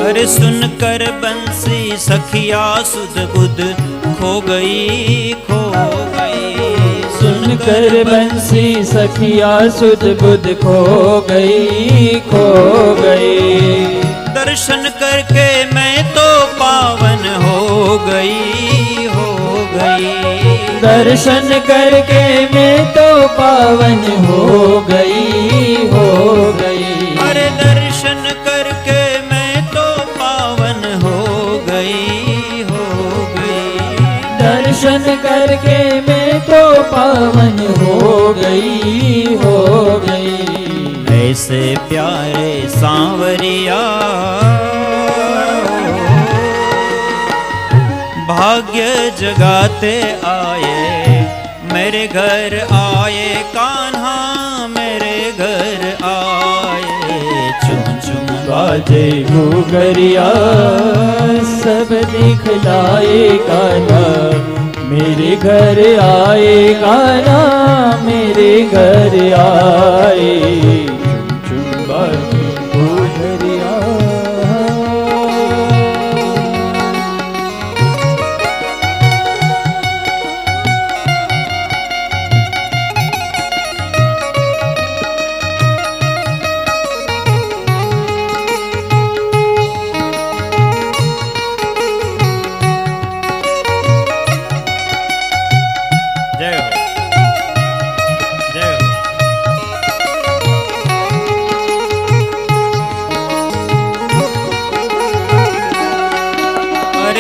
अरे सुनकर बंसी सखिया सुध बुध खो गई, खो गई। सुनकर बंसी सखिया सुध बुध खो गई, खो गई। दर्शन करके मैं तो पावन हो गई, हो गई। दर्शन करके मैं तो पावन हो गई, हो गई। अरे दर्शन करके मैं तो पावन हो गई, हो गई। दर्शन करके मैं तो पावन हो गई, हो गई। ऐसे प्यारे सांवरिया भाग्य जगाते आए, मेरे घर आए कान्हा, मेरे घर आए। चुम चुम बाजे घुघरिया सब दिखलाए कान्हा, मेरे घर आए कान्हा, मेरे घर आए। चुम चुम बाजे घुघरिया।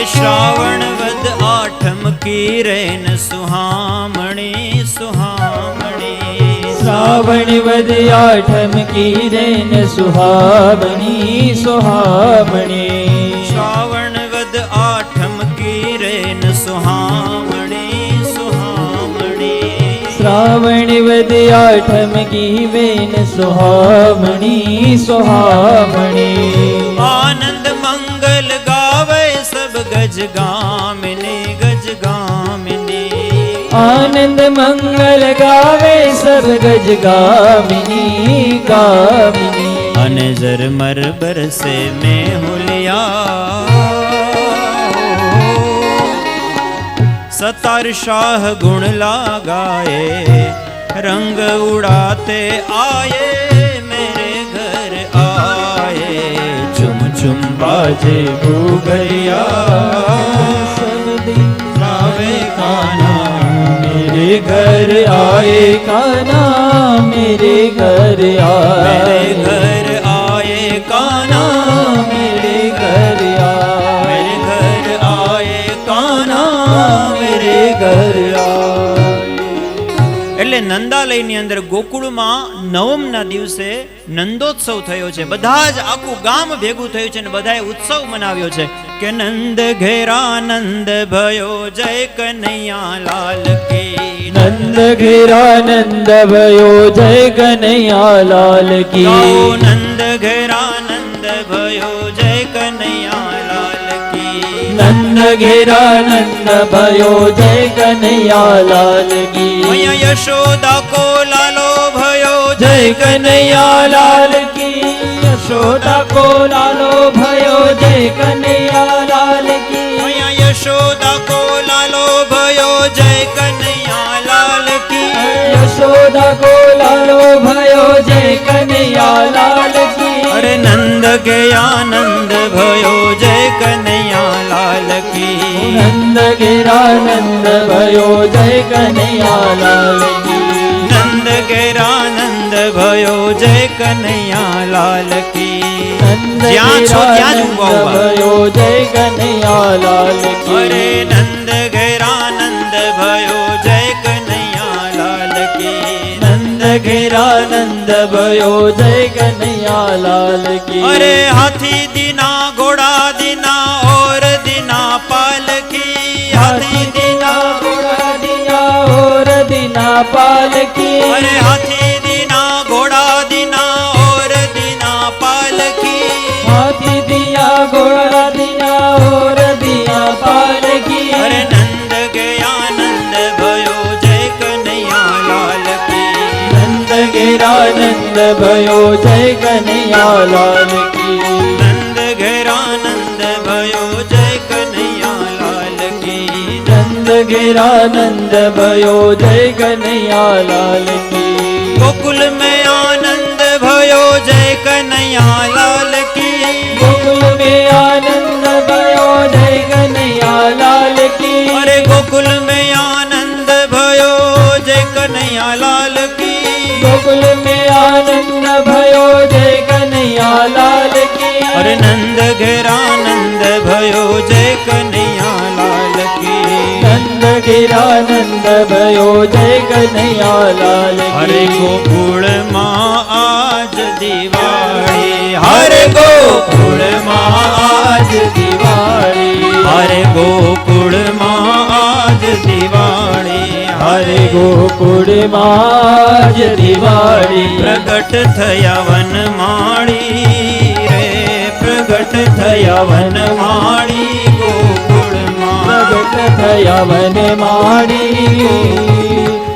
श्रावण वद आठम की रेन सुहामणी, सुहामणी। श्रावण वद आठम की रेन सुहामणी, सुहामणी। श्रावण वद आठम की रेन सुहामणी, सुहामणी। श्रावण वद आठम की वेन सुहामणी, सुहामणी। आनंद मंगल गावे सब गजगामिनी, गजगामिनी। आनंद मंगल गावे सब गजगामिनी, गामिनी। अनजर मरबर से मैं हुलिया सतार शाह गुण लगाए, रंग उड़ाते आए, मेरे घर आए। चुम चुम बाजे घुघरिया सब दिखलावे कान्हा, मेरे घर आए कान्हा, मेरे घर आए। मेरे घर आए कान्हा, मेरे घर आए। मेरे घर आए कान्हा, मेरे घर आए। એટલે નંદાલયની અંદર ગોકુળમાં નવમના દિવસે નંદોત્સવ થયો છે. બધા જ આખું ગામ ભેગું થયું છે અને બધાએ ઉત્સવ મનાવ્યો છે કે નંદ ઘેરા નંદ ભયો, જય કનૈયા લાલ કી। નંદ ઘેરા નંદ ભયો, જય કનૈયા લાલ કી। નંદ ઘેરા નંદ ભયો, જય કનૈયા લાલ કી। નંદ ઘેરા નંદ ભયો, જય કનૈયા લાલ કી। અહીંયા યશોદા કો લાલો ભયો, જય કનૈયા લાલ કી। યશોદા કો લાલો ભયો, જય કનૈયા લાલ કી। અહીંયા યશોદા કો લાલો ભયો, જય કનૈયા લાલ કી। યશોદા કો લાલો ભયો, જય કનૈયા લાલ કી। અરે નંદ કે આનંદ ભયો, જય કનૈયા લાલ કી। નંદ ઘેરા નંદ ભયો, જય કનૈયા લાલ કી। નંદ ઘેરા નંદ ભયો, જય કનૈયા લાલ કી। જ્યાં છો ત્યાં જ ઊભા ઊભા। ભયો, જય કનૈયા લાલ કી। અરે નંદ ઘેરા નંદ ભયો, જય કનૈયા લાલ કી। નંદ ઘેરા નંદ ભયો, જય કનૈયા લાલ કી। અરે હાથી દીના ઘોડા દીના ઓર દીના પાલકી। હાથી દીના ઘોડા દિયા ઓર દિના પાલકી। અરે હાથી દીના ઘોડા દીના ઓર દીના પાલકી। હાથી દિયા ઘોડા દિયા ઓર દિયા પાલકી। અરે નંદ ગયા નંદ ભયો, જય કનૈયા લાલ કી। નંદ ઘેરા નંદ ભયો, જય કનૈયા લાલ કી। નંદ ઘેરા ઘેરાનંદ ભયો જય કનૈયા લાલ કી ગોકુલ में आनंद भयो जय कन्हैया लाल की ગોકુલ में આનંદ ભયો જય કનૈયા લાલ કી અરે ગોકુલ में आनंद भयो जय कन्हैया लाल की ગોકુલ में આનંદ ભયો જય કનૈયા લાલ કી અરે નંદ ઘેરાનંદ भयो जय कन्हैया लाल की નંદ ઘેરાનંદ ભયો જય કનૈયા લાલ હરે કી ગોકુળ માં આજ દિવાળી હરે ગોકુળ માં આજ દિવાળી હરે ગોકુળ માં આજ દિવાળી હરે ગોકુળમાં જ દિવાળી પ્રગટ થયા વનમાળી રે પ્રગટ થયા વનમાળી ગોકુળમાં પ્રગટ થયા વને માડી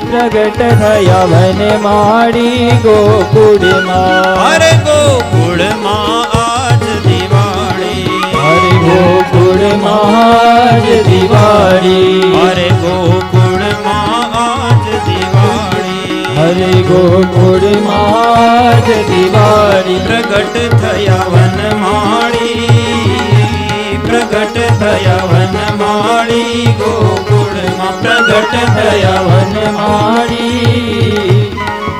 પ્રગટ થયા વને માડી ગોકુળમાં હરે ગોકુળમાં આજ દિવાળી હરે ગોકુળમાં જ દિવાળી હરે ગોકુળમાં આજ દિવાળી હરે ગોકુળમાં જ દિવાળી પ્રગટ થયા વનમાળી પ્રગટ થયા વનમાળી ગોકુળમાં પ્રગટ થયા વન માડી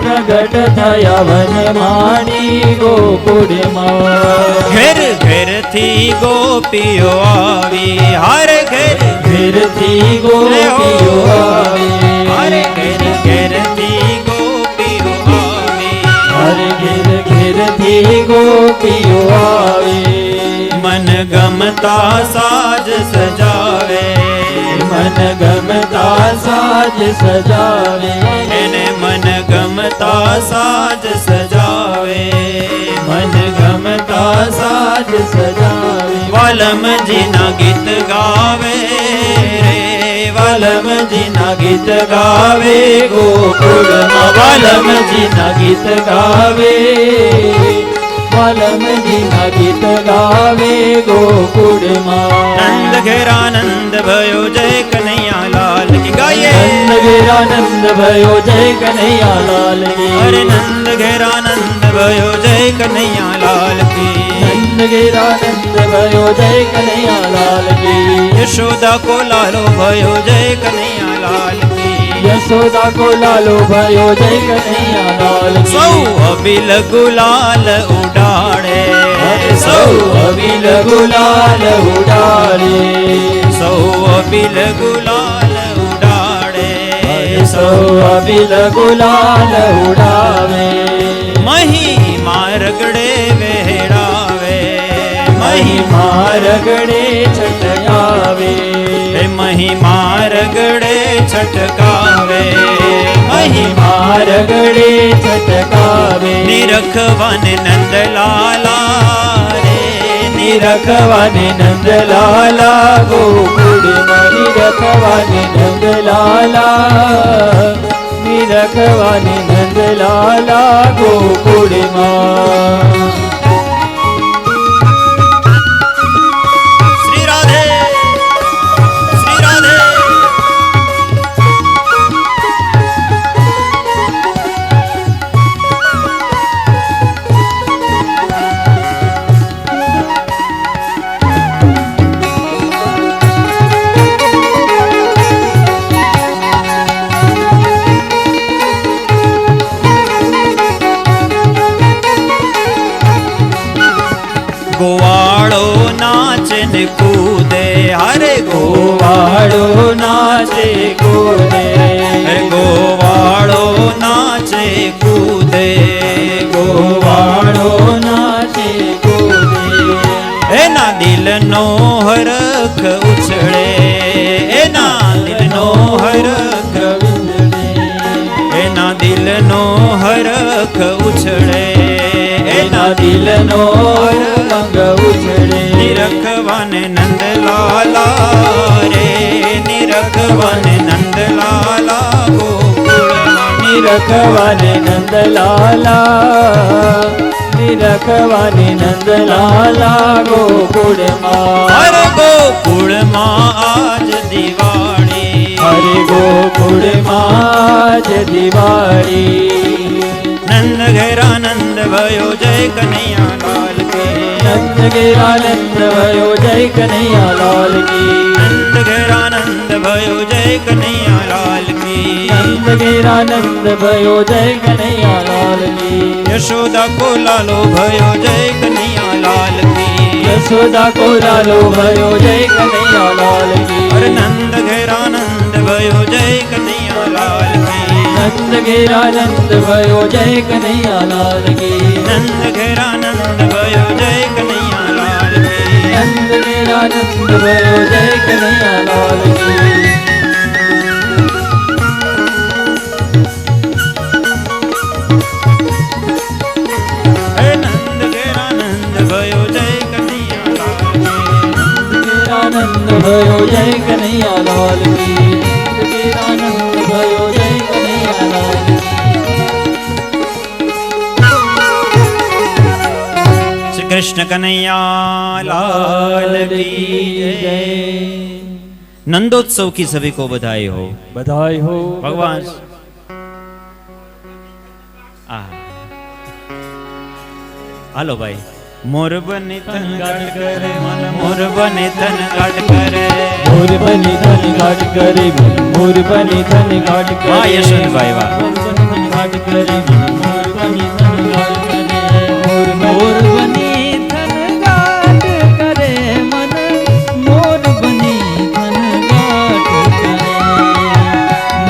પ્રગટ થયા વન માડી ગોકુળમાં ઘેર ઘેરથી ગોપીઓ આવી હરે ઘેર ઘેરથી ગોપીઓ આવે હરે ઘેર ઘેરથી ગોપીઓ આવી હરે ઘેર ઘેરથી ગોપીઓ આવે મન ગમતા સાજ સજાવે મન ગમતા સાજ સજાવે એને મન ગમતા સાજ સજાવે મન ગમતા સાજ સજાવે વાલમજીના ગીત ગાવે રે વાલમજીના ગીત ગાવે ગોકુળમાં વાલમજીના ગીત ગાવે વાલમજીના ગીત ગાવે ગોકુળમાં નંદ ઘેરાનંદ भयो जय कन्हैया लाल की गाये નંદ ઘેરાનંદ ભયો જય કનૈયા લાલ કી अरे नंद घेरानंद भयो जय कन्हैया लाल की નંદ ઘેરાનંદ ભયો જય કનૈયા લાલ કી यशोदा को लालो भयो जय कन्हैया लाल की યશોદા કો લાલો ભયો જય કનૈયા લાલ सौ કી अबिल गुलाल उडाड़े સૌ અવિલ ગુલાલ ઉડાડે सौ अबिल गुलाल उडाड़े સૌ અવિલ ગુલાલ ઉડાવે मही मारगड़े वेड़ावे मही મારગડે છટકાવે मही मारगड़े छटकावे मही મારગડે છટકાવે निरखवन नंदलाला रे નિરખવાને નંદલાલા ગોકુળમાં નિરખવાને નંદલાલા નિરખવાને નંદલાલા ગોકુળમાં श्री राधे श्री राधे गोवाड़ो नाच ने कूदे हरे ગોવાળો નાચે કૂદે गोवाड़ो नाचे कूदे ગોવાળો નાચે કૂદે एना दिल नो हरख उछळे एना दिल नो हरख एना दिल नो हरख उछळे एना દિલનો રંગ ઉછળે निरखवाने नंदलाला रे निरखवाने नंदलाला गोकुळમાં નિરખવાને નંદલાલા નિરખવાને નંદલાલા ગોકુળમાં હરે ગોકુળમાં આજ દિવાળી આજે દિવાળી. નંદ ઘેરા નંદ ભયો જય કનૈયા લાલ કી. નંદ ઘેરા નંદ ભયો જય કનૈયા લાલ કી. નંદ ઘેરા નંદ ભયો જય કનૈયા લાલ કી. નંદ ઘેરા નંદ ભયો જય કનૈયા લાલ કી. યશોદા કો લાલો ભયો જય કનૈયા લાલ કી. યશોદા કો લાલો ભયો જય કનૈયા લાલ કી. અરે નંદ ઘેરા નંદ ભયો જય કનૈયા લાલ કી. નંદ ઘેરા નંદ ભયો જય કનૈયા લાલ કી. નંદ ઘેરા નંદ ભયો જય કનૈયા લાલ કી. નંદ ઘેરા નંદ ભયો જય કનૈયા લાલ કી. હે નંદ ઘેરા નંદ ભયો જય કનૈયા લાલ કી. નંદ ભયો જય કનૈયા લાલ કી. નંદ ભયો જય કનૈયા લાલ કી. શ્રી કૃષ્ણ કનૈયા લાલ કી જય. नंदोत्सव की सभी को बधाई हो. बधाई हो भगवान हालो भाई. मोर बनी तन गाट करे मन मोर बनी तन गाट करे. मोर बनी धन गाट करे मन मोर बनी धन गाट करे. वाह यशवंत भाई वाह. धन गाट करे मन मोर बनी धन गाट करे. मोर बनी धन गाट करे मन मोर बनी धन गाट करे.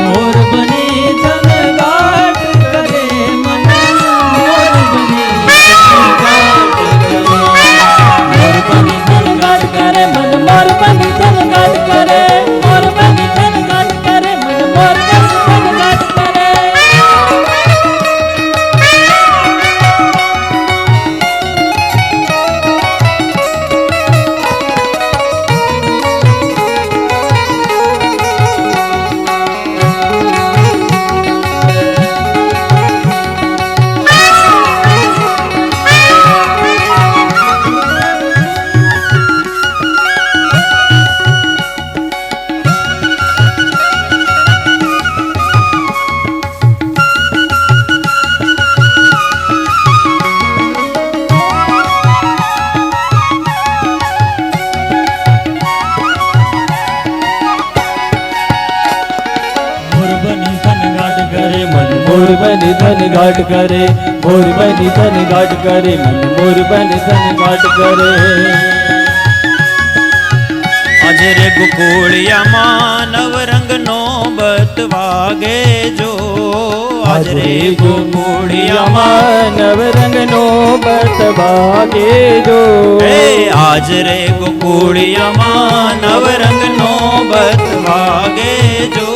मोर बनी धन गाट करे मन मोर बनी धन गाट करे. मोर बनी धन गाट करे मन मोर बनी धन गाट करे. मोर बनी धन गाट करे मन मोर बनी धन गाट करे. मोर बनी धन गाट करे मोर बनी धन गाट करे मन मोर बनी धन गाट करे. आज रे गोकुळिया मानव रंग नो बतवागे जो. आज रे गोकुळिया मानव रंग नो बतवागे जो. आज रे गोकुळिया मानव रंग नो बतवागे जो.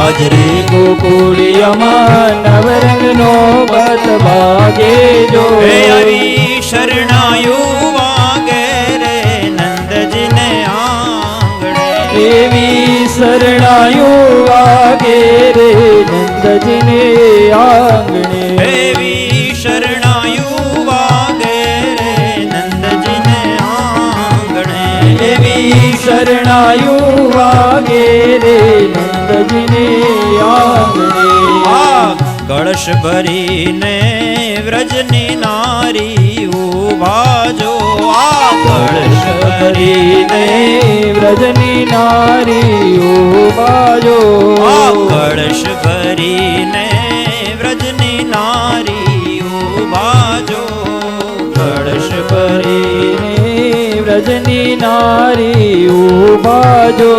आज रे गोकुळिया मानव रंग नो बतवागे जो. हरी शरणायु वागे रे नंद जी ने आंगणे. देवी शरणायु वागे रे नंद जी ने आंगणे. देवी शरणायु वागे रे नंद जी ने आंगणे. देवी शरणायु वागे रे नंद जी ने आंगणे. कलश भरीने व्रजनी नारी उभा जो. कलश भरीने व्रजनी नारी उभा जो. कलश भरीने व्रजनी नारी उभा जो. कलश भरीने व्रजनी नारी उभा जो.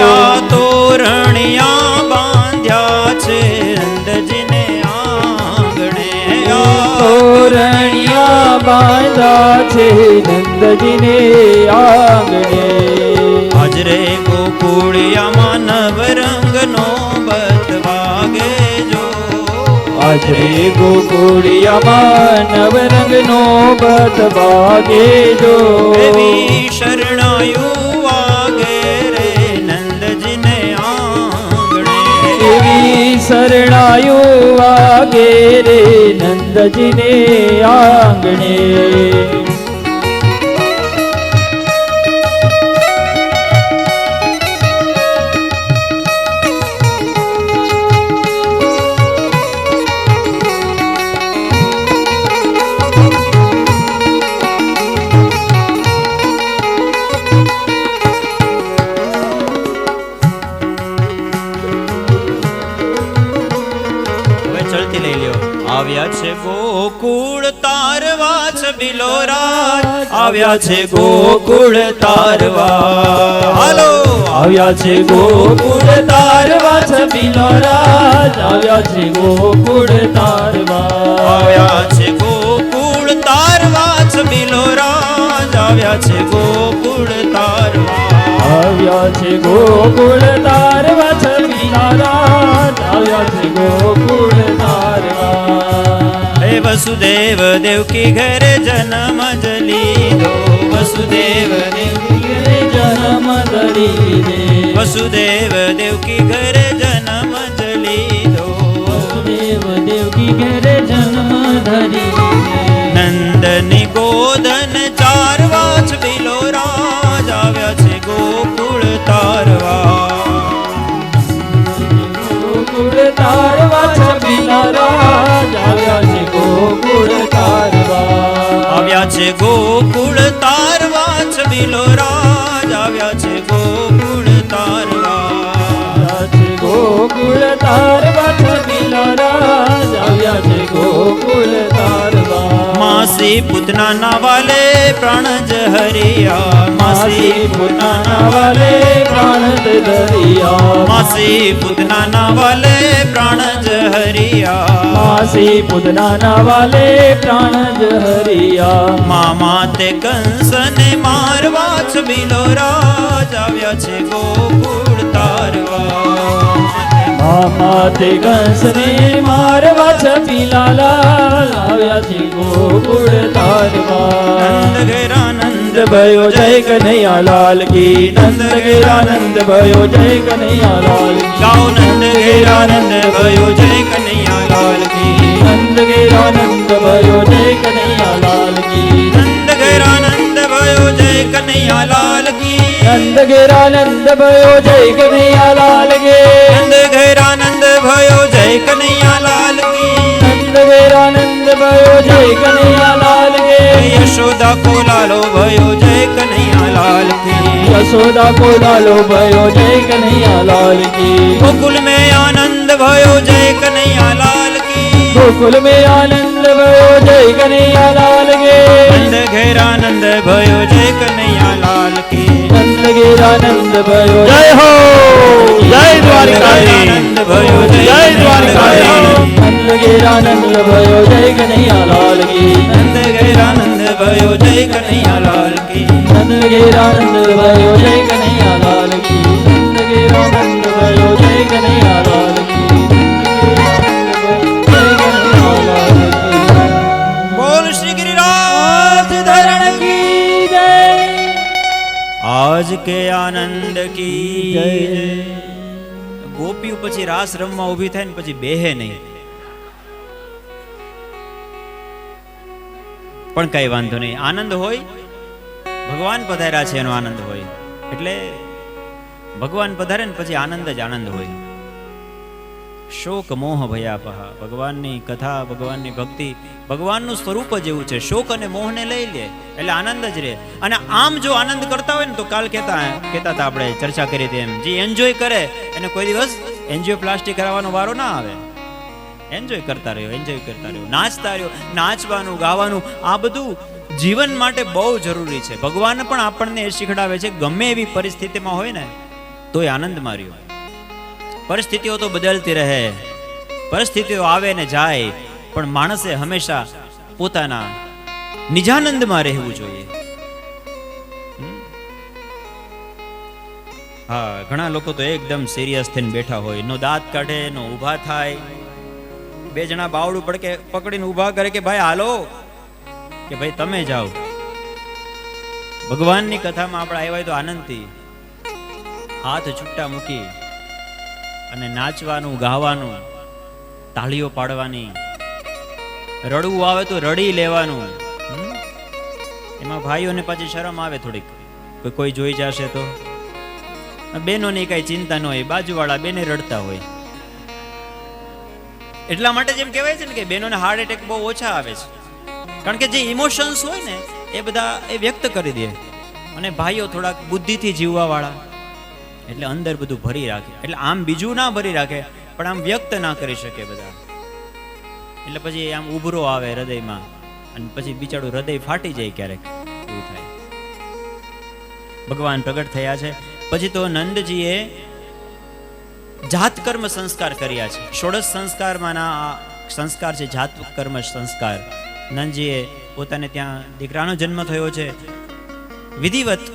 आ तोरणिया बांध्या છે નંદજીને આંગણે. તોરણિયા બાંધા છે નંદજીને આંગણે. હાજરે ગોકુળિયામાં નવ રંગનો બતવાગે જો. હાજરે ગોકુળિયામાં નવ રંગનો બતવાગે જો. દેવી શરણાયુ વાગે રે નંદજીને આંગણે. દેવી શરણાયુ વાગે રે નંદજીને આંગણે. આવ્યા છે ગોકુળ તારવા. હાલો આવ્યા છે ગોકુળ તારવા, છબીલો રાજ આવ્યા છે ગોકુળ તારવા. આવ્યા છે ગોકુળ તારવા, છબીલો રાજ આવ્યા છે ગોકુળ તારવા. આવ્યા છે ગોકુળ તારવા, છબીલા રાજ આવ્યા છે ગોકુળ તારવા. હે વસુદેવ દેવકી ઘરે જન્મ જ લીધો. વસુદેવ દેવકી ઘરે જન્મ ધરી દે, વસુદેવ દેવકી ઘરે જન્મ જ લીધો. વસુદેવ દેવકી ઘરે જન્મ ધરી દે. નંદની ગોદન ચારવા, છબીલો રાજ આવ્યા છે ગોકુળ તારવા. ગોકુળ તારવા, છબીલા રાજ આવ્યા છે ગોકુળ તારવા. આવ્યા છે ગોકુળ તારવા, છબીલો રાજ આવ્યા છે ગોકુળ તારવા. આવ્યા છે ગોકુળ તારવા, છબીલા રાજ આવ્યા છે ગોકુળ તારવા. માસી પૂતનાના વાલે પ્રાણ જ હરિયા. માસી પૂતનાના વાલે પ્રાણ જ ધરિયા. માસી પૂતનાના વાલે પ્રાણ જ હરિયા. માસી પૂતનાના વાલે પ્રાણ જ હરિયા. મામા તે કંસને મારવા, છબીલો રાજ આવ્યા છે ગોકુળ તારવા. મામા તે કંસને મારવા, છબીલા લાલ આવ્યા છે ગોકુળ તારવા. નંદ ઘેરા નંદ નંદ ભયો જય કનૈયા લાલ કી. નંદ ઘેરા નંદ ભયો જય કનૈયા લાલ કી. ગાઓ નંદ ઘેરા નંદ ભયો જય કનૈયા લાલ કી. નંદ ઘેરા નંદ ભયો જય કનૈયા લાલ કી. નંદ ઘેરા નંદ ભયો જય કનૈયા લાલ કી. નંદ ઘેરા નંદ ભયો જય કનૈયા લાલ કી. નંદ ઘેરા નંદ ભયો જય કનૈયા લાલ કી. નંદ ઘેરા નંદ ભયો જય કનૈયા લાલ કી. યશોદા કો લાલો ભયો જય કનૈયા લાલ કી. યશોદા કો લાલો ભયો જય કનૈયા લાલ કી. ગોકુલ में આનંદ ભયો જય કનૈયા લાલ કી. ગોકુલ में આનંદ ભયો જય કનૈયા લાલ કી. નંદ ઘેરા નંદ ભયો જય કનૈયા લાલ કી. નંદ ઘેરા નંદ ભયો જય હો જય દ્વારકાધીશ. નંદ ભયો જય દ્વારકાધીશ. નંદ ઘેરા નંદ ભયો જય કનૈયા લાલ કી. નંદ ઘેરા નંદ ભયો જય કનૈયા લાલ કી. નંદ ઘેરા નંદ ભયો જય કનૈયા લાલ કી. નંદ ઘેરા નંદ ભયો જય કનૈયા લાલ કી. જય કનૈયા લાલ કી. બોલ શ્રી ગિરિરાજ ધરણ કી જય. આજ કે આનંદ કી જય. ગોપીઓ પછી રાસ રમવા ઊભી થાય ને પછી બેહે નહીં. પણ કઈ વાંધો નહીં, આનંદ હોય. ભગવાન પધાર્યા છે એનો આનંદ હોય. એટલે ભગવાન પધારે ને પછી આનંદ જ આનંદ હોય. શોક મોહ ભયાપહ. ભગવાનની કથા, ભગવાનની ભક્તિ, ભગવાનનું સ્વરૂપ જ એવું છે. શોક અને મોહને લઈ લે એટલે આનંદ જ રહે. અને આમ જો આનંદ કરતા હોય ને તો કાલ કહેતા હતા આપણે, ચર્ચા કરી હતી એમ, જે એન્જોય કરે એને કોઈ દિવસ એન્જોય પ્લાસ્ટિક કરાવવાનો વારો ના આવે. એન્જોય કરતા રહ્યો, એન્જોય કરતા રહ્યો, નાચતા રહ્યો. નાચવાનું, ગાવાનું આ બધું જીવન માટે બહુ જરૂરી છે. ભગવાન પણ આપણને એ શીખડાવે છે, ગમે એવી પરિસ્થિતિમાં હોય ને તોય આનંદ માર્યો. પરિસ્થિતિઓ તો બદલતી રહે, પરિસ્થિતિઓ આવે ને જાય, પણ માણસે હંમેશા પોતાના નિજાનંદમાં રહેવું જોઈએ. હા, ઘણા લોકો તો એકદમ સિરિયસ થઈને બેઠા હોય, નો દાંત કાઢે, નો ઊભા થાય. બે જણા બાવડું પકડીને ઊભા કરે કે ભાઈ હાલો, કે ભાઈ તમે જાઓ. ભગવાનની કથામાં આપણે આવ્યા તો આનંદથી હાથ છૂટા મૂકી અને નાચવાનું, ગાવાનું, તાળીઓ પાડવાની, રડવું આવે તો રડી લેવાનું. એમાં ભાઈઓને પાછી શરમ આવે થોડીક, કોઈ જોઈ જશે તો. બહેનોની કઈ ચિંતા ન હોય, બાજુવાળા બેને રડતા હોય. એટલા માટે જેમ કહેવાય છે ને કે બહેનોને હાર્ટ એટેક બહુ ઓછા આવે છે, કારણ કે જે ઇમોશન્સ હોય ને એ બધા એ વ્યક્ત કરી દે. અને ભાઈઓ થોડાક બુદ્ધિથી જીવવા વાળા, એટલે અંદર બધું ભરી રાખે. એટલે આમ બીજું ના ભરી રાખે, પણ આમ વ્યક્ત ના કરી શકે બધા. એટલે પછી આમ ઉભરો આવે હૃદયમાં, અને પછી બિચારું હૃદય ફાટી જાય ક્યારેક, એવું થાય. ભગવાન પ્રગટ થયા છે. પછી તો નંદજીએ જાત કર્મ સંસ્કાર કર્યા છે. ષોડશ સંસ્કારમાંના સંસ્કાર છે જાત કર્મ સંસ્કાર. નંદજીએ પોતાને ત્યાં દીકરાનો જન્મ થયો છે. વિધિવત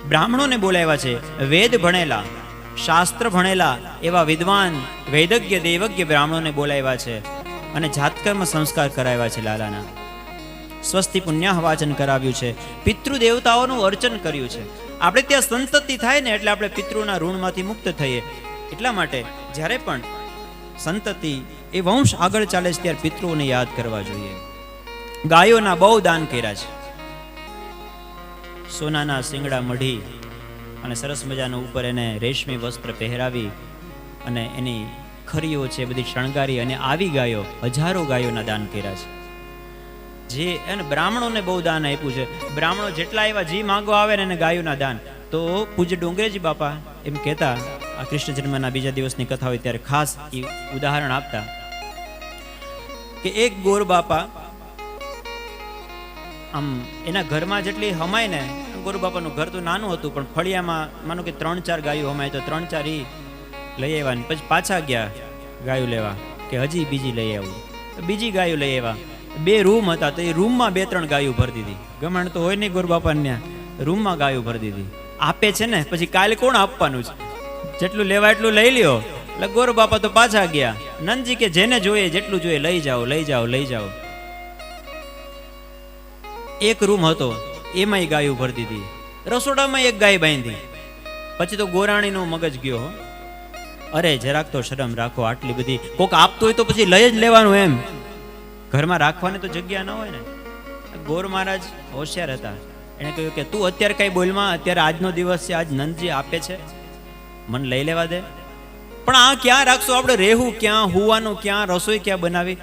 બ્રાહ્મણોને બોલાવ્યા છે. વેદ ભણેલા, શાસ્ત્ર ભણેલા એવા વિદ્વાન વૈદજ્ઞ દેવજ્ઞ બ્રાહ્મણોને બોલાવ્યા છે અને જાતકર્મ સંસ્કાર કરાવ્યા છે લાલાના. સ્વસ્તિ પુણ્યાહ વાચન કરાવ્યું છે. પિતૃ દેવતાઓનું અર્ચન કર્યું છે. આપણે ત્યાં સંતતિ થાય ને એટલે આપણે પિતૃના ઋણમાંથી મુક્ત થઈએ. એટલા માટે જ્યારે પણ સંતતિ એ વંશ આગળ ચાલે છે ત્યારે પિતૃઓને યાદ કરવા જોઈએ. ગાયોના બહુ દાન કર્યા છે. સોનાના શિંગડા મઢી અને સરસ મજાનું ઉપર એને રેશમી વસ્ત્ર પહેરાવી અને એની ખરીઓ છે બધી શણગારી અને આવી ગાયો, હજારો ગાયોના દાન કર્યા છે. જે એને બ્રાહ્મણોને બહુ દાન આપ્યું છે. બ્રાહ્મણો જેટલા એવા જી માંગવા આવે ને એને ગાયોના દાન. તો પૂજ્ય ડોંગરેજી બાપા એમ કહેતા, આ કૃષ્ણ જન્મના બીજા દિવસની કથા હોય ત્યારે ખાસ એ ઉદાહરણ આપતા કે એક ગોર બાપા આમ એના ઘરમાં જેટલી હમાય ને, ગોર બાપાનું ઘર તો નાનું હતું પણ ફળિયામાં માનો કે 3-4 ગાયો હમાય તો 3-4 ઈ લઈ આવ્યા ને પછી પાછા ગયા ગાયો લેવા કે હજી બીજી લઈ આવું. બીજી ગાયો લઈ આવ્યા. 2 રૂમ હતા તો એ રૂમમાં 2-3 ગાયો ભરી દીધી. ગમણ તો હોય નહીં ગોર બાપાને ત્યાં, રૂમમાં ગાયો ભરી દીધી. આપે છે ને પછી કાલે કોણ આપવાનું છે? જેટલું લેવા એટલું લઈ લ્યો. એટલે ગોર બાપા તો પાછા ગયા. નંદજી કે જેને જોઈએ જેટલું જોઈએ લઈ જાઓ, લઈ જાઓ, લઈ જાઓ. એક રૂમ હતો એમાંય ગાયો ભરી દીધી. રસોડામાં એક ગાય બાંધી. પછી તો ગોરાણીનો મગજ ગયો, અરે જરાક તો શરમ રાખો, આટલી બધી કોક આપતું હોય તો પછી લઈ જ લેવાનું, એમ ઘરમાં રાખવાની તો જગ્યા ન હોય ને. ગોર મહારાજ હોશિયાર હતા. એને કહ્યું કે તું અત્યારે કઈ બોલમાં, અત્યારે આજનો દિવસ છે, આજ નંદજી આપે છે, મને લઈ લેવા દે. પણ આ ક્યાં રાખશું આપણે? રહેવું ક્યાં, હુવાનું ક્યાં, રસોઈ ક્યાં બનાવી?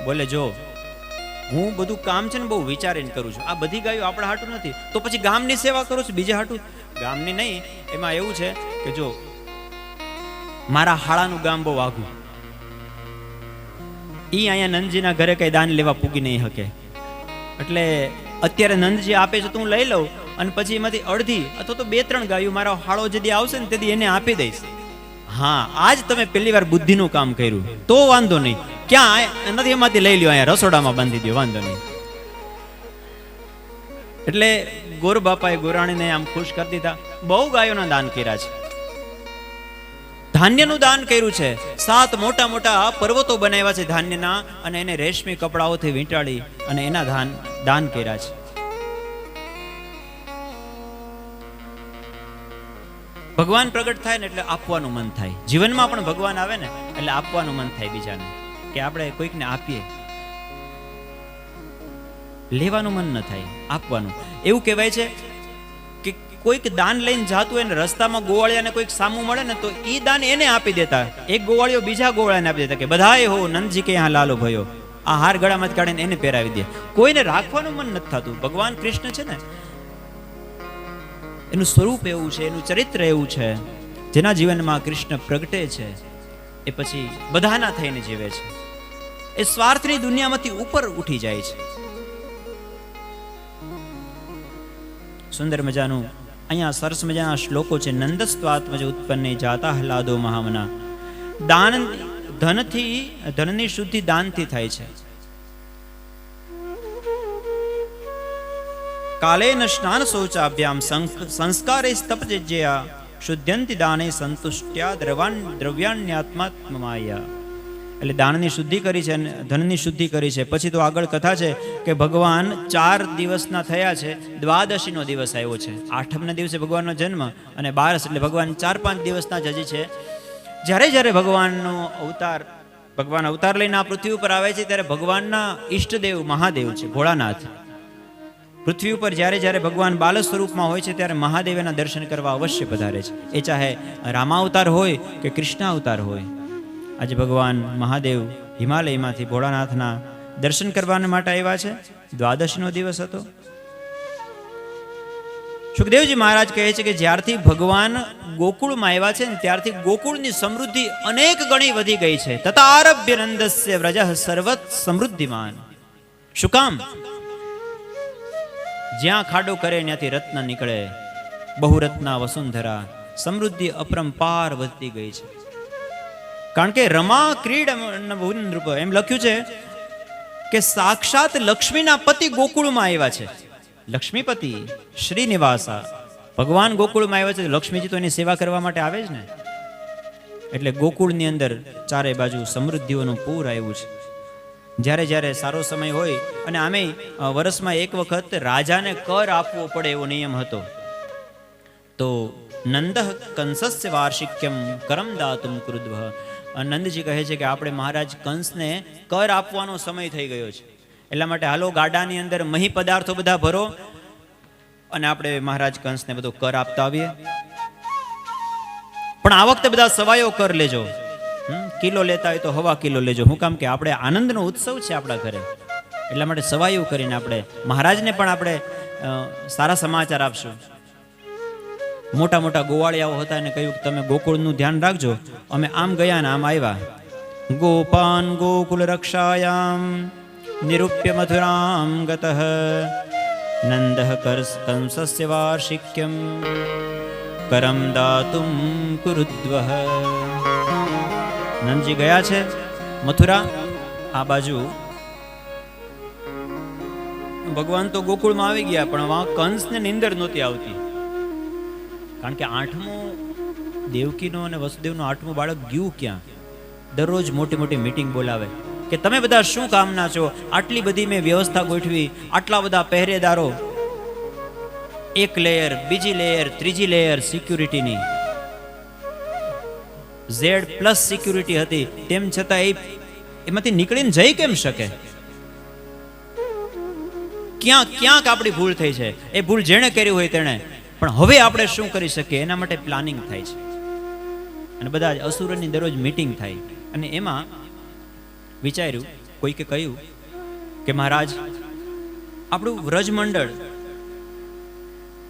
બોલે જો હું બધું કામ છે ને બહુ વિચારીને કરું છું. આ બધી ગાયો આપણા હાટું નથી તો પછી ગામની સેવા કરું છું, બીજા હાટું? ગામની નહીં. એમાં એવું છે કે જો મારા હાળાનું ગામ બહુ આઘું, ઈ અહીંયા નંદજીના ઘરે કઈ દાન લેવા પૂગી નહીં શકે. એટલે અત્યારે નંદજી આપે છે તો હું લઈ લઉં અને પછી એમાંથી અડધી અથવા તો 2-3 ગાયો મારો હાળો જેદી આવશે ને તેથી એને આપી દઈશ. હા, આજ તમે પહેલી વાર બુદ્ધિનું કામ કર્યું તો વાંધો નહીં. ક્યાં નથી એમાંથી લઈ લ્યો, અહીંયા રસોડામાં બાંધી દો, વાંધો નહીં. એટલે ગોર બાપાએ ગોરાણીને આમ ખુશ કરી દીધા. બહુ ગાયોના દાન કર્યા છે. ધાન્યનું દાન કર્યું છે. 7 મોટા મોટા પર્વતો બનાવ્યા છે ધાન્યના અને એને રેશમી કપડાઓથી વીંટાળી અને એના દાન કર્યા છે. ભગવાન પ્રગટ થાય ને એટલે આપવાનું મન થાય. જીવનમાં પણ ભગવાન આવે ને એટલે આપવાનું મન થાય બીજાને, કે આપણે કોઈકને આપીએ. લેવાનું મન ન થાય, આપવાનું. એવું કહેવાય છે કે કોઈક દાન લઈને જાતું હોય ને રસ્તામાં ગોવાળિયાને કોઈક સામું મળે ને તો એ દાન એને આપી દેતા. એક ગોવાળિયો બીજા ગોવાળિયાને આપી દેતા કે બધાએ હો નંદજી કે यहाँ લાલો ભયો, આ હાર ગળામાં કાઢીને એને પહેરાવી દે. કોઈને રાખવાનું મન નથી થતું. ભગવાન કૃષ્ણ છે ને એનું સ્વરૂપ એવું છે, એનું ચરિત્ર એવું છે, જેના જીવનમાં કૃષ્ણ પ્રગટે છે એ પછી બધાના થઈને જીવે છે. એ સ્વાર્થની દુનિયામાંથી ઉપર ઉઠી જાય છે. સુંદર મજાનું અહીંયા સરસ મજાના શ્લોકો છે. નંદસ્વાત્મજ ઉત્પન્ને જાતા હલાદો મહામના. દાન ધનની શુદ્ધિ દાનથી થાય છે. કાલેન સ્નાન શૌચાભ્યામ સંસ્કારે તપજ્યા શુદ્ધ્યંતિ દાને સંતુષ્ટ્યા દ્રવ્યાન્યાત્માત્મમાયા. એટલે દાનની શુદ્ધિ કરી છે અને ધનની શુદ્ધિ કરી છે. પછી તો આગળ કથા છે કે ભગવાન 4 દિવસના થયા છે. દ્વાદશીનો દિવસ આવ્યો છે. 8મના દિવસે ભગવાનનો જન્મ અને 12 એટલે ભગવાન 4-5 દિવસના જ હજી છે. જ્યારે ભગવાન અવતાર લઈને આ પૃથ્વી ઉપર આવે છે ત્યારે ભગવાનના ઈષ્ટદેવ મહાદેવ છે ભોળાનાથ. પૃથ્વી ઉપર જ્યારે ભગવાન બાલ સ્વરૂપમાં હોય છે ત્યારે મહાદેવના દર્શન કરવા અવશ્ય પધારે છે. એ ચાહે રામાવતાર હોય કે કૃષ્ણાવતાર હોય. આજે ભગવાન મહાદેવ હિમાલયમાંથી ભોળાનાથના દર્શન કરવા માટે આવ્યા છે. દ્વાદશીનો દિવસ હતો. સુખદેવજી મહારાજ કહે છે કે જ્યારથી ભગવાન ગોકુળમાં આવ્યા છે ને ત્યારથી ગોકુળની સમૃદ્ધિ અનેક ગણી વધી ગઈ છે. તતારભ્ય નંદસ્ય વ્રજઃ સર્વત સમૃદ્ધિમાન. શું કામ? જ્યાં ખાડો કરે ત્યાંથી રત્ન નીકળે. બહુરત્ના વસુંધરા, સમૃદ્ધિ અપરંપાર વધતી ગઈ છે. કારણ કે રમા ક્રીડ એમ લખ્યું છે કે સાક્ષાત લક્ષ્મીના પતિ ગોકુળમાં આવ્યા છે. લક્ષ્મીપતિ શ્રીનિવાસા, ભગવાન ગોકુળમાં આવ્યા છે. લક્ષ્મીજી તો એની સેવા કરવા માટે આવે જ ને. એટલે ગોકુળની અંદર ચારે બાજુ સમૃદ્ધિઓનું પૂર આવ્યું છે. જ્યારે જ્યારે સારો સમય હોય, અને આમે વર્ષમાં એક વખત રાજાને કર આપવો પડે એવો નિયમ હતો, તો નંદ કંસસ્ય વાર્ષિક્યમ કરમ દાતુમ કૃદ્વ. નંદજી કહે છે કે આપણે મહારાજ કંસને કર આપવાનો સમય થઈ ગયો છે, એટલા માટે હાલો ગાડાની અંદર મહી પદાર્થો બધા ભરો અને આપણે મહારાજ કંસને બધો કર આપતા આવીએ. પણ આ વખતે બધા સવાયો કર લેજો. કિલો લેતા હોય તો 1.5 કિલો લેજો. શું કામ કે આપણે આનંદનો ઉત્સવ છે આપણા ઘરે, એટલા માટે સવાયું કરીને આપણે મહારાજને પણ આપણે સારા સમાચાર આપશું. મોટા મોટા ગોવાળિયાઓ હતા અને કહ્યું કે તમે ગોકુળનું ધ્યાન રાખજો. અમે આમ ગયા ને આમ આવ્યા. ગોપાન ગોકુલ રક્ષાયામ નિરૂપ્ય મથુરામ ગતઃ નંદ કંસસ્ય વાર્ષિક્યમ કરમ દાતુમ કુરુદ્વઃ. નંદજી ગયા છે મથુરા. આ બાજુ ભગવાન તો ગોકુળમાં આવી ગયા, પણ વહાં કંસને નિંદર નહોતી આવતી. કારણ કે 8મું દેવકીનો અને વસુદેવનું 8મું બાળક ગયું ક્યાં? દરરોજ મોટી મોટી મીટિંગ બોલાવે કે તમે બધા શું કામના છો? આટલી બધી મેં વ્યવસ્થા ગોઠવી, આટલા બધા પહેરેદારો, એક લેયર, બીજી લેયર, ત્રીજી લેયર સિક્યુરિટીની, Z+ સિક્યુરિટી હતી, તેમ છતાં એમાંથી નીકળીને જઈ કેમ શકે? ક્યાંક આપણી ભૂલ થઈ છે. એ ભૂલ જેણે કરી હોય તેણે, પણ હવે આપણે શું કરી શકીએ એના માટે પ્લાનિંગ થાય છે. અને બધા જ અસુરોની દરરોજ મીટિંગ થાય. અને એમાં વિચાર્યું, કોઈકે કહ્યું કે મહારાજ આપણું વ્રજમંડળ,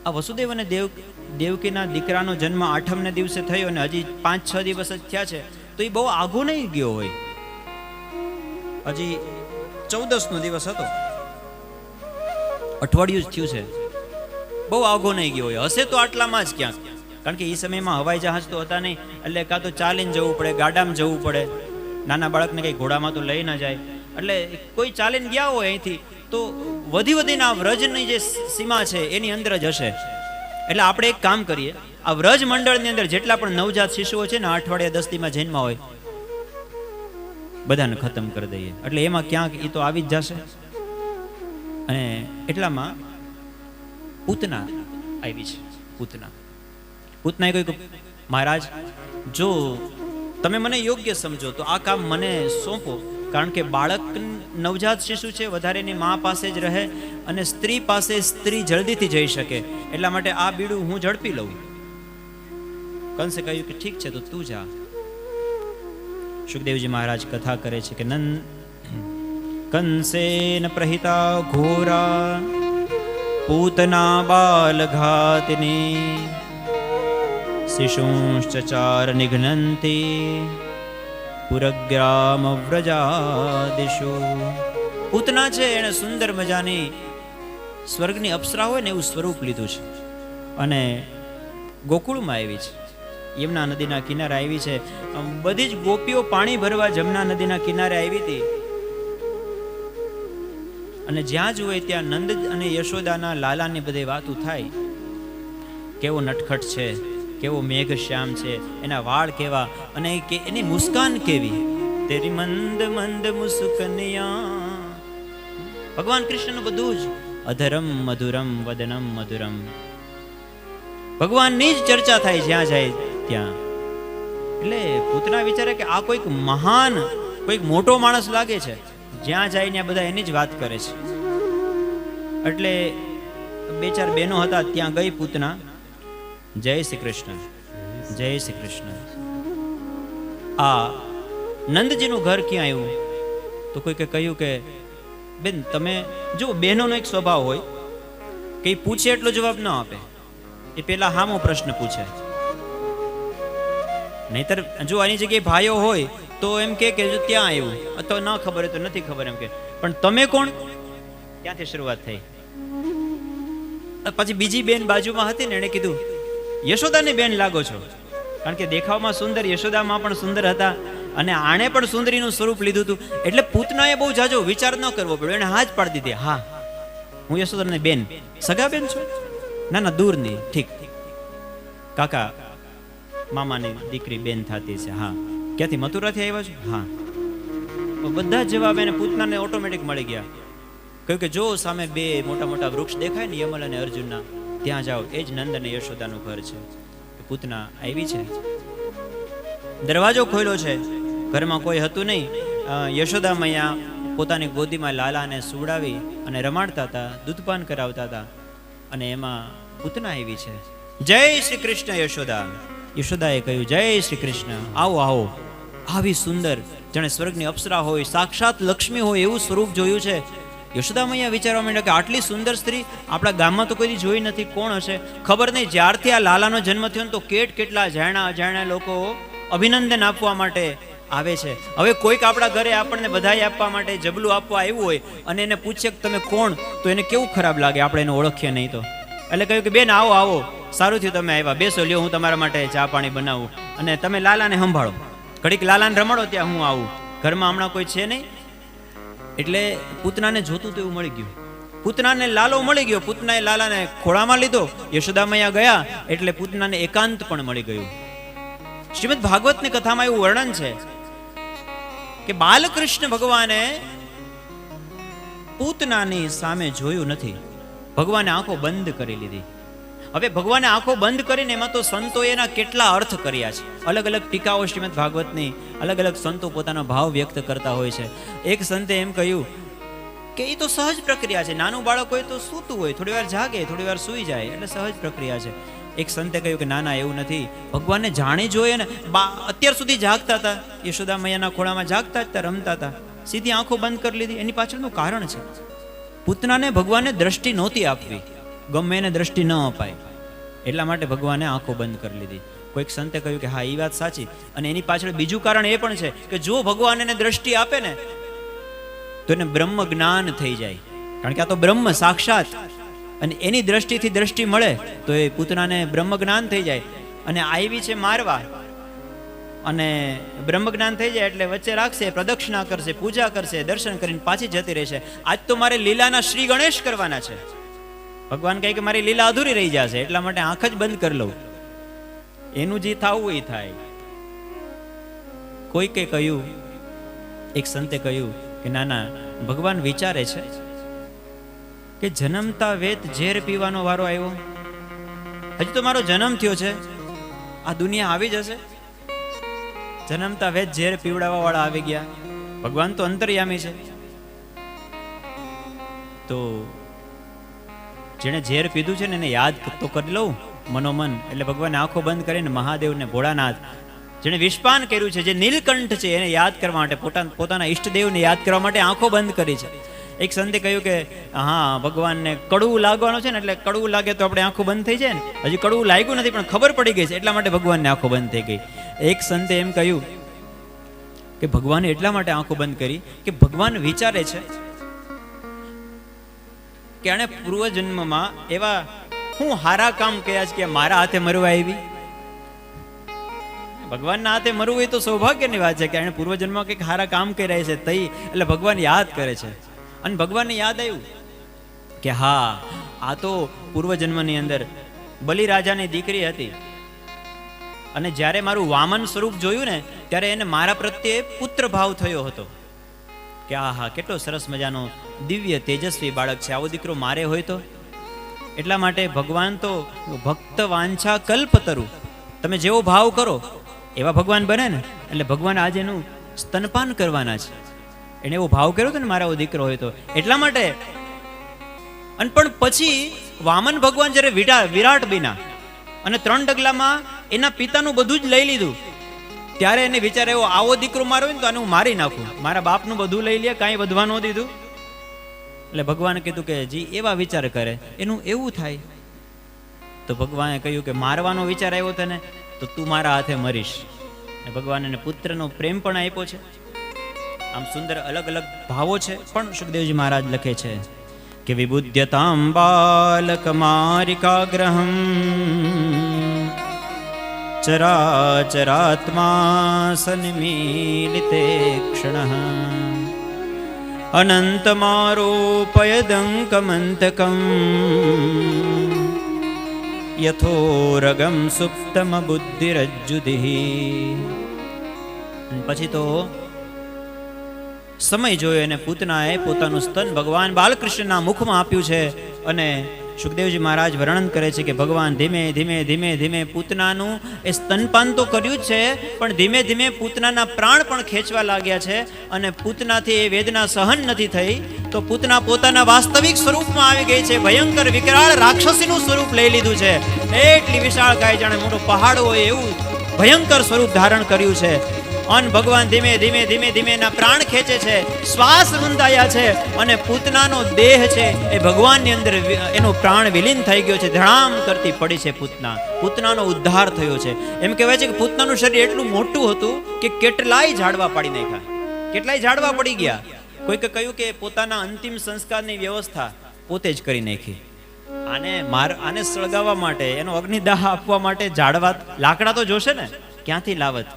આ વસુદેવ અને દેવકીના દીકરાનો જન્મ 8મને દિવસે થયો અને હજી 5-6 દિવસ જ થયા છે, તો એ બહુ આઘો નહીં ગયો હોય. હજી 14નો દિવસ હતો, અઠવાડિયું જ થયું છે, બહુ આઘો નહીં ગયો હોય. હશે તો આટલામાં જ ક્યાંક. કારણ કે એ સમયમાં હવાઈ જહાજ તો હતા નહીં, એટલે કાં તો ચાલીને જવું પડે, ગાડામાં જવું પડે. નાના બાળકને કંઈ ઘોડામાં તો લઈ ન જાય, એટલે કોઈ ચાલીને ગયા હોય અહીંથી તો વધીને આ વ્રજની જે સીમા છે એની અંદર જ હશે. એટલે આપણે એક કામ કરીએ, આ વ્રજ મંડળની અંદર જેટલા પણ નવજાત શિશુઓ છે ને, 8 અઠવાડિયા 10 દીમાં જન્મા હોય, બધાને ખતમ કરી દઈએ. એટલે એમાં ક્યાંક એ તો આવી જ જશે. અને એટલામાં પૂતના આવી છે. પૂતનાએ કહ્યું, મહારાજ જો તમે મને યોગ્ય સમજો તો આ કામ મને સોંપો. કારણ કે બાળક નવજાત શિશુ છે, વધારે એની મા પાસે જ રહે, અને સ્ત્રી પાસે સ્ત્રી જલ્દીથી જઈ શકે, એટલા માટે આ બીડું હું ઝડપી લઉં. કંસે કહ્યું કે ઠીક છે, તો તું જા. સુખદેવજી મહારાજ કથા કરે છે કે કંસેન પ્રહિતા ઘોરા પૂતના બાલઘાતિની શિશુંશ્ચાર નિઘ્નંતી પુરગ્રામ વ્રજાદિશુ. પૂતના છે એને સુંદર મજાની સ્વર્ગની અપ્સરા હોય ને એવું સ્વરૂપ લીધું છે, અને ગોકુળમાં આવી છે, યમુના નદીના કિનારે આવી છે. બધી જ ગોપીઓ પાણી ભરવા જમના નદીના કિનારે આવી હતી, અને જ્યાં જુએ ત્યાં નંદ અને યશોદાના લાલાની બધી વાતો થાય. કેવો નટખટ છે, કેવો મેઘ શ્યામ છે, એના વાળ કેવા, અને એની મુસ્કાન કેવી, તેરી મંદ મંદ મુસ્કનિયા. ભગવાન કૃષ્ણનું બધું જ અધરમ મધુરમ વદનમ મધુરમ, ભગવાનની જ ચર્ચા થાય જ્યાં જાય ત્યાં. એટલે પૂતના વિચારે કે આ કોઈક મહાન, કોઈક મોટો માણસ લાગે છે, જ્યાં જાય ત્યાં બધા એની જ વાત કરે છે. એટલે 2-4 બહેનો હતા, ત્યાં ગઈ પૂતના. જય શ્રી કૃષ્ણ, જય શ્રી કૃષ્ણ. આ નંદજીનું ઘર ક્યાં આવ્યું? તો કોઈકે કહ્યું કે બેન તમે જો, બહેનોનો એક સ્વભાવ હોય કે એ પૂછે એટલો જવાબ ન આપે, એ પેલા હામો પ્રશ્ન પૂછે. નહીતર જો આની જગ્યાએ ભાઈઓ હોય તો એમ કે જો ત્યાં આવ્યું, અથવા ના ખબર હોય તો નથી ખબર એમ કે. પણ તમે કોણ? ત્યાંથી શરૂઆત થઈ. પછી બીજી બેન બાજુમાં હતી ને, એણે કીધું યશોદાની બેન લાગો છો, કારણ કે દેખાવમાં સુંદર, યશોદામાં પણ સુંદર હતા અને આણે પણ સુંદરીનું સ્વરૂપ લીધું હતું. એટલે પૂતનાએ બહુ જાજો વિચાર ન કરવો પડ્યો, એને હા જ પાડી દીધી. હા, હું યશોદાની બેન. સગા બેન છું? ના ના, દૂરની. ઠીક, કાકા મામાની દીકરી બેન થતી છે. હા, ક્યાંથી? મથુરાથી આવ્યા છો? હા. બધા જ જવાબ એને પૂતનાને ઓટોમેટિક મળી ગયા. કહ્યું કે જો સામે બે મોટા મોટા વૃક્ષ દેખાય ને, યમલ અને અર્જુનના, ત્યાં જાઓ, એ જ નંદ અને યશોદાનું ઘર છે. પૂતના આવી છે, દરવાજો ખોલ્યો છે, ઘરમાં કોઈ હતું નહીં. યશોદા મૈયા પોતાની ગોદીમાં લાલાને સુવડાવી અને રમાડતા હતા, દૂધપાન કરાવતા હતા, અને એમાં પૂતના આવી છે. જય શ્રી કૃષ્ણ યશોદા. યશોદાએ કહ્યું જય શ્રી કૃષ્ણ, આવો આવો. આવી સુંદર, જાણે સ્વર્ગની અપ્સરા હોય, સાક્ષાત લક્ષ્મી હોય એવું સ્વરૂપ જોયું છે. યશોદા મૈયા વિચારવા માંડ્યા કે આટલી સુંદર સ્ત્રી આપણા ગામમાં તો કોઈ જોઈ નથી, કોણ હશે? ખબર નહીં, જ્યારથી આ લાલાનો જન્મ થયો ને તો કેટલા જાણ્યા અજાણ્યા લોકો અભિનંદન આપવા માટે આવે છે. હવે કોઈક આપણા ઘરે આપણને બધાઈ આપવા માટે જબલું આપવા આવ્યું હોય અને એને પૂછે કે તમે કોણ, તો એને કેવું ખરાબ લાગે, આપણે એને ઓળખીએ નહીં તો. એટલે કહ્યું કે બેન આવો આવો, સારું થયું તમે આવ્યા, બેસો, લ્યો હું તમારા માટે ચા પાણી બનાવું અને તમે લાલાને સંભાળો, ઘડીક લાલાને રમાડો, ત્યાં હું આવું. ઘરમાં હમણાં કોઈ છે નહીં. એટલે પૂતનાને જોતું તો એવું મળી ગયું, પૂતનાને લાલો મળી ગયો. પૂતનાએ લાલાને ખોળામાં લીધો, યશોદા મૈયા ગયા એટલે પૂતનાને એકાંત પણ મળી ગયું. શ્રીમદ ભાગવતની કથામાં એવું વર્ણન છે કે બાલકૃષ્ણ ભગવાને પૂતનાની સામે જોયું નથી, ભગવાને આંખો બંધ કરી લીધી. હવે ભગવાને આંખો બંધ કરીને એમાં તો સંતોએ એના કેટલા અર્થ કર્યા છે. અલગ અલગ ટીકાઓ શ્રીમદ ભાગવતની, અલગ અલગ સંતો પોતાનો ભાવ વ્યક્ત કરતા હોય છે. એક સંતે એમ કહ્યું કે એ તો સહજ પ્રક્રિયા છે, નાનું બાળક હોય તો સૂતું હોય, થોડી વાર જાગે, થોડી વાર સૂઈ જાય, એટલે સહજ પ્રક્રિયા છે. એક સંતે કહ્યું કે ના ના, એવું નથી, ભગવાનને જાણી જોઈએ ને. અત્યાર સુધી જાગતા હતા, યશોદા મૈયાના ખોળામાં જાગતા હતા, રમતા હતા, સીધી આંખો બંધ કરી લીધી. એની પાછળનું કારણ છે, પૂતનાને ભગવાને દ્રષ્ટિ નહોતી આપવી, ગમે એને દ્રષ્ટિ ન અપાય, એટલા માટે ભગવાને આંખો બંધ કરી લીધી. કોઈક સંતે કહ્યું કે હા, એ વાત સાચી. અને એની પાછળ બીજું કારણ એ પણ છે કે જો ભગવાન એને દ્રષ્ટિ આપે ને તો એને બ્રહ્મ જ્ઞાન થઈ જાય, કારણ કે આ તો બ્રહ્મ સાક્ષાત, અને એની દ્રષ્ટિથી દ્રષ્ટિ મળે તો એ પૂતનાને બ્રહ્મ જ્ઞાન થઈ જાય. અને આવી છે મારવા, અને બ્રહ્મ જ્ઞાન થઈ જાય એટલે વચ્ચે રાખશે, પ્રદક્ષિણા કરશે, પૂજા કરશે, દર્શન કરીને પાછી જતી રહેશે. આજ તો મારે લીલાના શ્રી ગણેશ કરવાના છે. ભગવાન કહે કે મારી લીલા અધૂરી રહી જશે, એટલા માટે આંખ જ બંધ કરી લઉં, એનું જે થવું એ થાય. કોઈકે કહ્યું, એક સંતે કહ્યું કે ના ના, ભગવાન વિચારે છે કે જન્મતા વેત ઝેર પીવાનો વારો આવ્યો, હજી તો મારો જન્મ થયો છે, આ દુનિયા આવી જશે, જન્મતા વેત ઝેર પીવડાવવા વાળા આવી ગયા. ભગવાન તો અંતર્યામી છે, તો જેને ઝેર પીધું છે ને એને યાદ તો કરી લઉં મનોમન. એટલે ભગવાને આંખો બંધ કરીને મહાદેવને, ભોળાનાથ, જેને વિષપાન કર્યું છે, જે નીલકંઠ છે, એને યાદ કરવા માટે, પોતાના ઈષ્ટદેવને યાદ કરવા માટે આંખો બંધ કરી છે. એક સંતે કહ્યું કે હા, ભગવાનને કડવું લાગવાનું છે ને, એટલે કડવું લાગે તો આપણે આંખો બંધ થઈ જાય ને. હજી કડવું લાગ્યું નથી પણ ખબર પડી ગઈ છે, એટલા માટે ભગવાનને આંખો બંધ થઈ ગઈ. એક સંતે એમ કહ્યું કે ભગવાને એટલા માટે આંખો બંધ કરી કે ભગવાન વિચારે છે કે આને પૂર્વજન્મમાં એવા હું હારા કામ કર્યા છે કે મારા હાથે મરવા આવી. ભગવાનના હાથે મરવું હોય તો સૌભાગ્યની વાત છે કે એને પૂર્વજન્મમાં કંઈક હારા કામ કર્યા છે તઈ, એટલે ભગવાન યાદ કરે છે. અને ભગવાનને યાદ આવ્યું કે હા, આ તો પૂર્વજન્મની અંદર બલિરાજાની દીકરી હતી, અને જ્યારે મારું વામન સ્વરૂપ જોયું ને ત્યારે એને મારા પ્રત્યે પુત્ર ભાવ થયો હતો કે આ હા, કેટલો સરસ મજાનો દિવ્ય તેજસ્વી બાળક છે, આવો દીકરો મારે હોય તો. એટલા માટે ભગવાન તો ભક્ત વાંછા કલ્પતરુ, તમે જેવો ભાવ કરો એવા ભગવાન બને ને. એટલે ભગવાન આજે એનું સ્તનપાન કરવાના છે, એને એવો ભાવ કર્યો હતો ને મારા દીકરો હોય તો, એટલા માટે. અને પણ પછી વામન ભગવાન જ્યારે વિરાટ બન્યા અને 3 ડગલામાં એના પિતાનું બધું જ લઈ લીધું, ત્યારે એને વિચાર એવો, આવો દીકરો મારો હોય ને તો આને હું મારી નાખું, મારા બાપનું બધું લઈ લે, કાંઈ વધવા ન દીધું. એટલે ભગવાને કીધું કે જી એવા વિચાર કરે એનું એવું થાય. તો ભગવાને કહ્યું કે મારવાનો વિચાર આવ્યો તને તો તું મારા હાથે મરીશ. અને ભગવાન એને પુત્રનો પ્રેમ પણ આપ્યો છે. આમ સુંદર અલગ અલગ ભાવો છે. પણ સુખદેવજી મહારાજ લખે છે કે વિબુધ્યતામ બાલકમારિકાગ્રહમ ચરાચરાત્મા સન્મીલિતે ક્ષણઃ અનંતમારોપયદંકમંતકમ યથોરગમ સુપ્તમ બુદ્ધિરજ્જુદિઃ. પછી તો સમય જોયો અને પૂતનાએ પોતાનું સ્તન ભગવાન બાલકૃષ્ણના મુખમાં આપ્યું છે. અને સુખદેવજી મહારાજ વર્ણન કરે છે કે ભગવાન ધીમે ધીમે ધીમે ધીમે પૂતનાનું એ સ્તનપાન તો કર્યું જ છે, પણ ધીમે ધીમે પૂતનાના પ્રાણ પણ ખેંચવા લાગ્યા છે. અને પૂતનાથી એ વેદના સહન નથી થઈ તો પૂતના પોતાના વાસ્તવિક સ્વરૂપમાં આવી ગઈ છે. ભયંકર વિકરાળ રાક્ષસીનું સ્વરૂપ લઈ લીધું છે. એટલી વિશાળ કાય જાણે મોટો પહાડ હોય એવું ભયંકર સ્વરૂપ ધારણ કર્યું છે. અન ભગવાન ધીમે ધીમે ધીમે ધીમે એના પ્રાણ ખેંચે છે, શ્વાસ રૂંધાયા છે અને પૂતનાનો દેહ છે એ ભગવાનની અંદર એનો પ્રાણ વિલીન થઈ ગયો છે. ધડામ કરતી પડી છે પૂતના. પૂતનાનો ઉદ્ધાર થયો છે. એમ કહેવાય છે કે પૂતનાનું શરીર એટલું મોટું હતું કે કેટલાય ઝાડવા પાડી નાખ્યા, કેટલાય ઝાડવા પડી ગયા. કોઈકે કહ્યું કે પોતાના અંતિમ સંસ્કારની વ્યવસ્થા પોતે જ કરી નાખી. આને સળગાવવા માટે, એનો અગ્નિદાહ આપવા માટે ઝાડવા લાકડા તો જોશે ને, ક્યાંથી લાવત?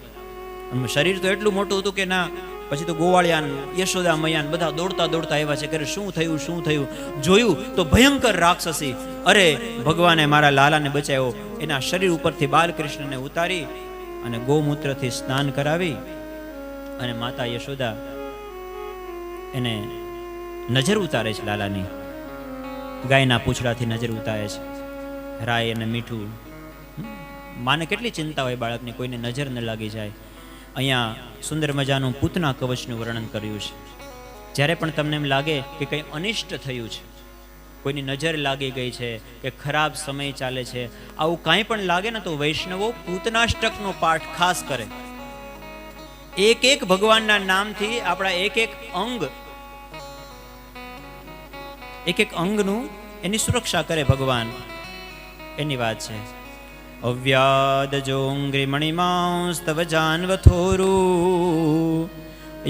શરીર તો એટલું મોટું હતું કે ના. પછી તો ગોવાળિયાન, યશોદા મૈયાન બધા દોડતા દોડતા આવ્યા છે કે શું થયું શું થયું. જોયું તો ભયંકર રાક્ષસી. અરે ભગવાને મારા લાલાને બચાવ્યો. એના શરીર ઉપરથી બાલકૃષ્ણને ઉતારી અને ગૌમૂત્રથી સ્નાન કરાવી અને માતા યશોદા એને નજર ઉતારે છે લાલાની. ગાયના પૂંછડાથી નજર ઉતારે છે. રાય અને મીઠું. માને કેટલી ચિંતા હોય બાળકની, કોઈને નજર ન લાગી જાય. અહીંયા સુંદર મજાનું પૂતના કવચનું વર્ણન કર્યું છે. જ્યારે પણ તમને એમ લાગે કે કંઈ અનિષ્ટ થયું છે, કોઈની નજર લાગી ગઈ છે કે ખરાબ સમય ચાલે છે, આવું કાંઈ પણ લાગે ને તો વૈષ્ણવો પૂતનાષ્ટકનો પાઠ ખાસ કરે. એક એક ભગવાનના નામથી આપણા એક એક અંગનું એની સુરક્ષા કરે ભગવાન. એની વાત છે. અવ્યાદજોંગ્રિમણિમાંસ્તવ જાન્વથોરુ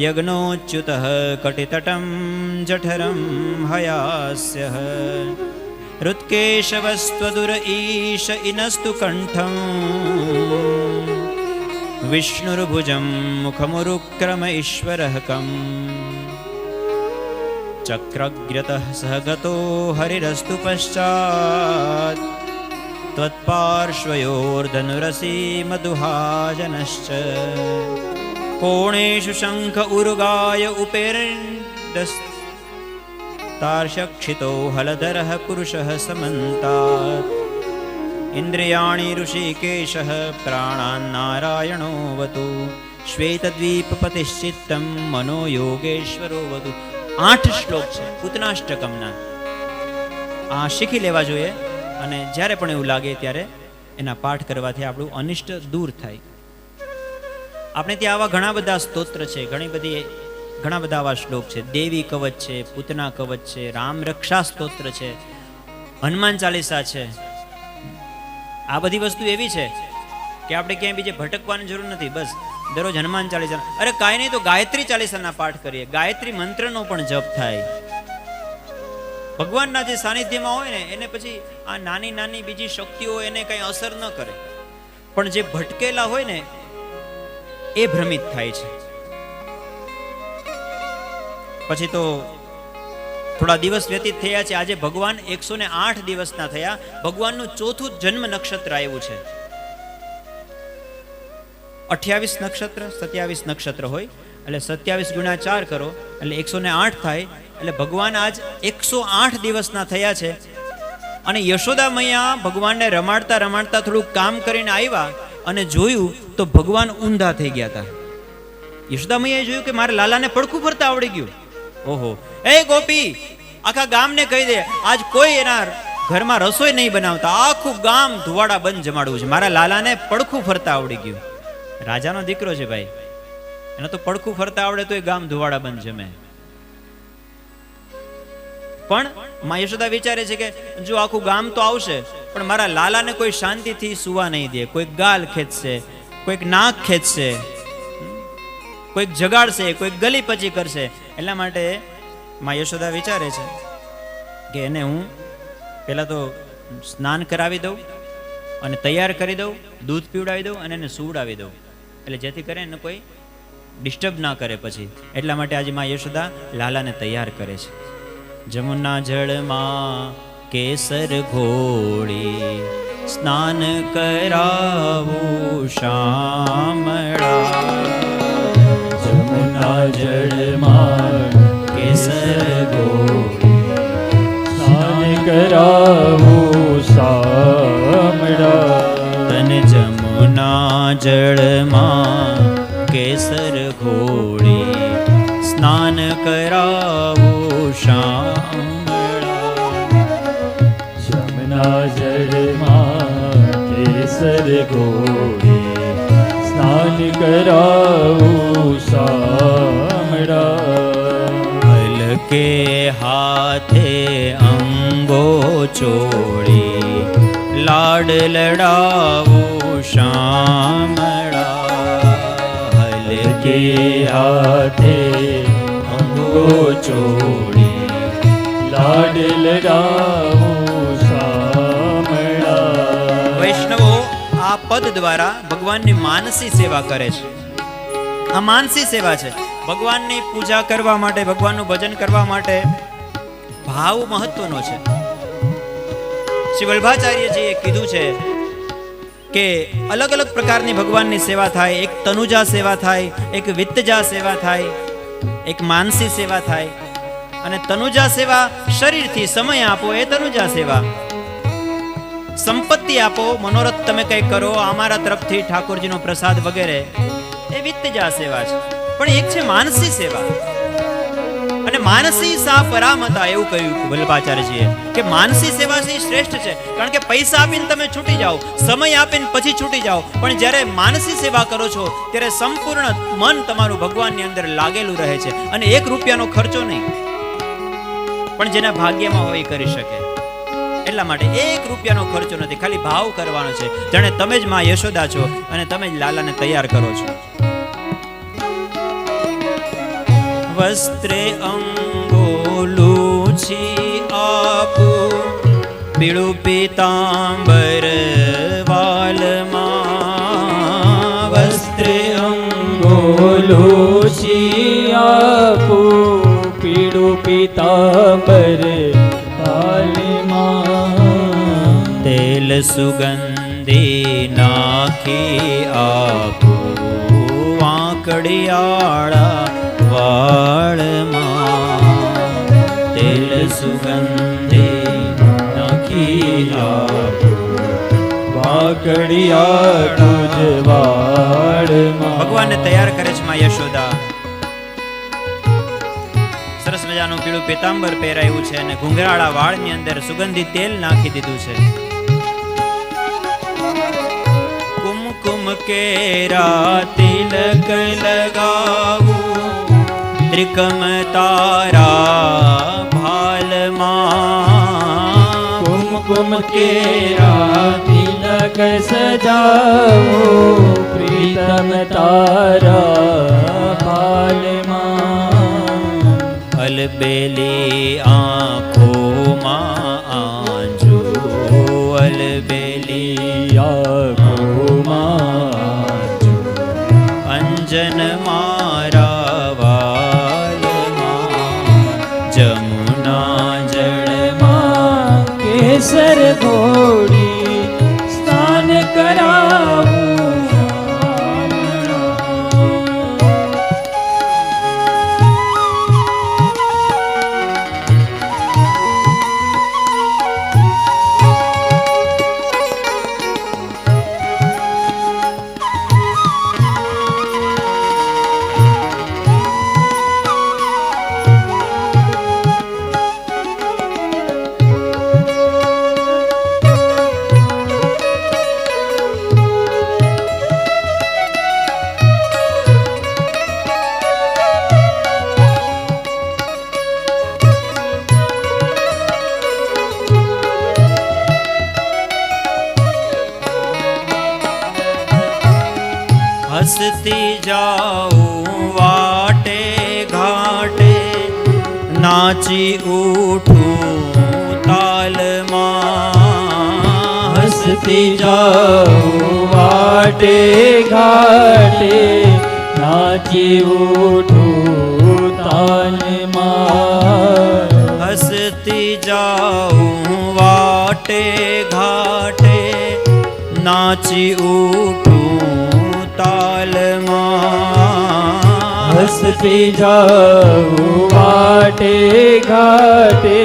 યજ્ઞોચ્યુત કટિતટમ જઠરમ હયાસ્ય હૃત્કેશવસ્ત્વદુર ઈશ ઇનસ્તુ કંઠમ વિષ્ણુર્ભુજમ મુખમુરુક્રમ ઈશ્વરઃ કમ ચક્રગ્રતઃ સહગતો હરિરસ્તુ પશ્ચાત ત્વત્પાર્શ્વયોર્ધનુરસી મધુહાજનશ્ચ કોણેષુ શંખ ઉર્ગાય ઉપેર્દસ્તાર્ષક્ષિતો હલધરઃ પુરુષઃ સમંતાत् ઇન્દ્રિયાણિ ઋષિકેશઃ પ્રાણાન્નારાયણો વતુ શ્વેતદ્વીપપતિશ્ચિત્તં મનો યોગેશ્વરો વતુ. 8 શ્લોક છે પૂતનાષ્ટકમના. આ શીખી લેવા જોઈએ. અને જ્યારે પણ એવું લાગે ત્યારે એના પાઠ કરવાથી આપણું અનિષ્ટ દૂર થાય. આપણે ત્યાં આવા ઘણા બધા સ્તોત્ર છે, ઘણા બધા આવા શ્લોક છે. દેવી કવચ છે, પૂતના કવચ છે, રામ રક્ષા સ્તોત્ર છે, હનુમાન ચાલીસા છે. આ બધી વસ્તુ એવી છે કે આપણે ક્યાંય બીજે ભટકવાની જરૂર નથી. બસ દરરોજ હનુમાન ચાલીસા, અરે કાંઈ નહીં તો ગાયત્રી ચાલીસાના પાઠ કરીએ. ગાયત્રી મંત્રનો પણ જપ થાય. ભગવાનના જે સાનિધ્યમાં હોય ને એને પછી આ નાની નાની બીજી શક્તિઓ એને કઈ અસર ન કરે, પણ જે ભટકેલા હોય ને એ ભ્રમિત થાય છે. પછી તો થોડા દિવસ વ્યતીત થયા છે. આજે ભગવાન 108 દિવસના થયા. ભગવાનનું ચોથું જન્મ નક્ષત્ર આવ્યું છે. 28 નક્ષત્ર 27 નક્ષત્ર હોય એટલે 27 ગુણ્યા 4 કરો એટલે 108 થાય. એટલે ભગવાન આજ 108 દિવસના થયા છે. અને યશોદા મૈયા ભગવાનને રમાડતા રમાડતા થોડું કામ કરીને આવ્યા અને જોયું તો ભગવાન ઊંધા થઈ ગયા હતા. યશોદા મૈયાએ જોયું કે મારા લાલાને પડખું ફરતા આવડી ગયું. ઓહો, એ ગોપી આખા ગામને કહી દે આજ કોઈ એના ઘરમાં રસોઈ નહીં બનાવતા, આખું ગામ ધુવાડા બંધ જમાડવું છે. મારા લાલાને પડખું ફરતા આવડી ગયું. રાજાનો દીકરો છે ભાઈ, એને તો પડખું ફરતા આવડે તો એ ગામ ધુવાડા બંધ જમે. પણ માં યશોદા વિચારે છે કે જો આખું ગામ તો આવશે પણ મારા લાલાને કોઈ શાંતિથી સુવા નહીં દે. કોઈક ગાલ ખેંચશે, કોઈક નાક ખેંચશે, કોઈક જગાડશે, કોઈક ગલી પચી કરશે. એટલા માટે માં યશોદા વિચારે છે કે એને હું પહેલાં તો સ્નાન કરાવી દઉં અને તૈયાર કરી દઉં, દૂધ પીવડાવી દઉં અને એને સુવડાવી દઉં, એટલે જેથી કરે એને કોઈ ડિસ્ટર્બ ના કરે પછી. એટલા માટે આજે માં યશોદા લાલાને તૈયાર કરે છે. જમુના જળમાં કેસર ઘોળી સ્નાન કરાવું શામળા. જમુના જળમાં કેસર ઘોળી સ્નાન કરાવું શામળા. તન જમુના જળમાં કેસર ઘોળી સ્નાન કરાવું શામળા. જમના જળમાં કેસર ઘોળી સ્નાન કરાવું શામળા. હલકે હાથે અંગો ચોળી લાડ લડાવું શામળા. હલકે હાથે અંગો ચોળી લાડ લડાવું શામળા. વૈષ્ણવો આ પદ દ્વારા ભગવાનની માનસી સેવા કરે છે. આ માનસી સેવા છે. ભગવાનની પૂજા કરવા માટે, ભગવાનનું ભજન કરવા માટે ભાવ મહત્વનો છે. શ્રી વલ્ભાચાર્યજીએ કીધું છે કે અલગ અલગ પ્રકારની ભગવાનની સેવા થાય. એક તનુજા સેવા થાય, એક વિત્તજા સેવા થાય, એક માનસી સેવા થાય. અને તનુજા સેવા શરીરથી સમય આપો એ તનુજા સેવા. સંપત્તિ આપો, મનોરથ તમે કંઈ કરો અમારા તરફથી ઠાકોરજીનો પ્રસાદ વગેરે, એ વિત્તજા સેવા છે. પણ એક છે માનસી સેવા. અને માનસી સા પરામતા એવું કહ્યું વલ્ભાચાર્યજીએ કે માનસી સેવા છે શ્રેષ્ઠ છે. કારણ કે પૈસા આપીને તમે છૂટી જાઓ, સમય આપીને પછી છૂટી જાઓ, પણ જ્યારે માનસી સેવા કરો છો ત્યારે સંપૂર્ણ મન તમારું ભગવાનની અંદર લાગેલું રહે છે. અને 1 રૂપિયાનો ખર્ચો નહીં, પણ જેના ભાગ્યમાં હોય કરી શકે. એટલા માટે 1 રૂપિયાનો ખર્ચો નથી, ખાલી ભાવ કરવાનો છે. જાણે તમે જ માં યશોદા છો અને તમે જ લાલાને તૈયાર કરો છો. વસ્ત્રે અંગો લૂછી આપું પીળું પીતાંબર વાલમાં. વસ્ત્રે અંગો લૂછી આપું પીળું પીતાંબર વાલમાં. તેલ સુગંધી નાખી આપું વાંકડિયાળા વાળમાં. તેલ સુગંધી નાખી આપું વાંકડિયાળું જ વાળમાં. ભગવાનને તૈયાર કરે છે માં યશોદા. સરસ મજાનું પીળું પીતાંબર પહેરાયું છે અને ઘુંઘરાળા વાળની અંદર સુગંધી તેલ નાખી દીધું છે. કુમકુમ કેરા તિલક લગાવું ત્રિકમ તારા ભાલમાં. કુમકુમ કેરા તિલક સજાવું પ્રીતમ તારા ભાલમાં. અલબેલી આંખોમાં આંજુ, અલબેલી આંખોમાં અંજન મારા વાલમાં. જમુના જળમાં કેસર ઘોળી સ્નાન કરાવું હસતી જાઉં વાટે ઘાટે, નાચી ઉઠું હસતી જાઉં વાટે ઘાટે, નાચી ઉઠું તાનમાં. હસતી જાઉં વાટે ઘાટે, નાચી ઉઠું તાલમાં. હસતી જાઉં વાટે ઘાટે,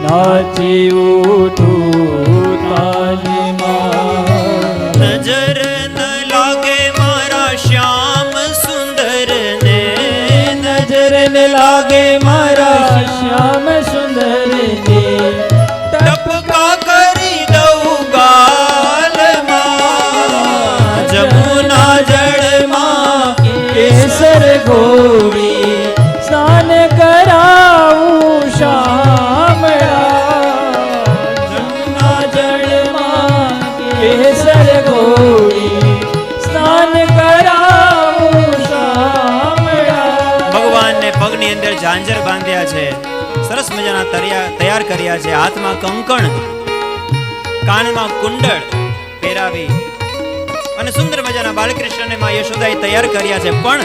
નાચી ઉઠું તાલમાં. નજર ન લાગે મારા શ્યામ સુંદર ને, નજર ન લાગે મારા શ્યામ સુંદર ને, ટપકા કરી દઉં ગાલમાં. જમુના જળમાં કેસર ઘોડી, સ્નાન કરાવું શામળા. જમુના જળમાં કેસર ઘોડી, સ્નાન કરાવું શામળા. ભગવાનને પગની અંદર ઝાંઝર બાંધ્યા છે, સરસ મજાના તૈયાર કર્યા છે. હાથમાં કંકણ, કાનમાં કુંડળ પહેરાવી અને સુંદર મજાના બાલકૃષ્ણને માં યશોદાએ તૈયાર કર્યા છે. પણ